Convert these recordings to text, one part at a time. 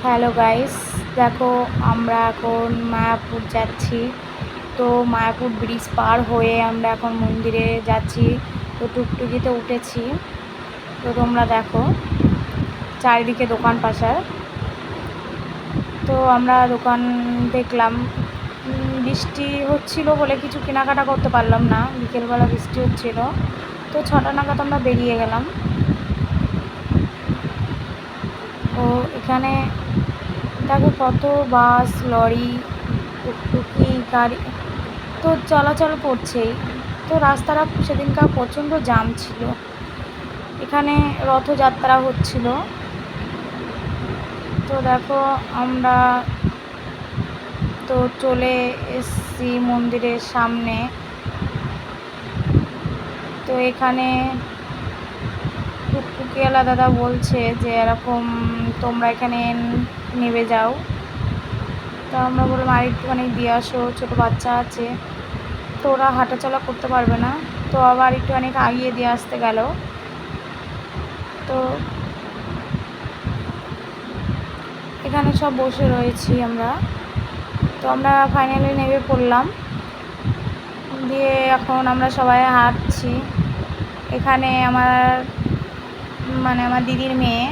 Hello guys, দেখো আমরা এখন মায়াপুর যাচ্ছি। তো মায়াপুর ব্রিজ পার হয়ে আমরা এখন মন্দিরে যাচ্ছি। তো টুকটুকিতে উঠেছি। তো তোমরা দেখো চারিদিকে দোকান পাশার। তো আমরা দোকান দেখলাম। বৃষ্টি হচ্ছিল বলে কিছু কেনাকাটা করতে পারলাম না, বিকেলবেলা বৃষ্টি হচ্ছিল। তো 6টা নাগাদ আমরা বেরিয়ে গেলাম। ও এখানে দেখো কত বাস, লরি, টুকটুকি গাড়ি তো চলাচল করছেই। তো রাস্তাটা সেদিনকার প্রচণ্ড জ্যাম ছিল। এখানে রথযাত্রা হচ্ছিল। তো দেখো আমরা তো চলে এসছি মন্দিরের সামনে। তো এখানে টুকটুকিওয়ালা দাদা বলছে যে এরকম তোমরা এখানে নেমে যাও। তো আমরা বললাম আর একটুখানি দিয়ে আসো, ছোটো বাচ্চা আছে, তো ওরা হাঁটাচলা করতে পারবে না। তো আবার একটুখানি আগিয়ে দিয়ে আসতে গেল। তো এখানে সব বসে রয়েছি আমরা। তো আমরা ফাইনালি নেমে পড়লাম। দিয়ে এখন আমরা সবাই হাঁটছি। এখানে আমার দিদির মেয়ে,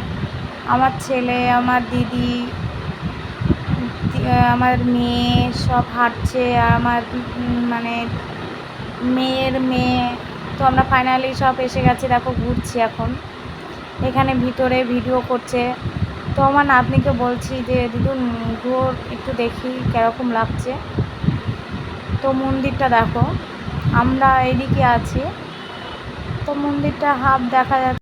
আমার ছেলে, আমার দিদি, আমার মেয়ে সব হাঁটছে। আর আমার মেয়ের মেয়ে। তো আমরা ফাইনালি সব এসে গেছি। দেখো ঘুরছি এখন। এখানে ভিতরে ভিডিও করছে। তো আমার নাতনিকে বলছি যে দিদুন ঘুর, একটু দেখি কীরকম লাগছে। তো মন্দিরটা দেখো, আমরা এদিকে আছি। তো মন্দিরটা হাফ দেখা যাচ্ছে।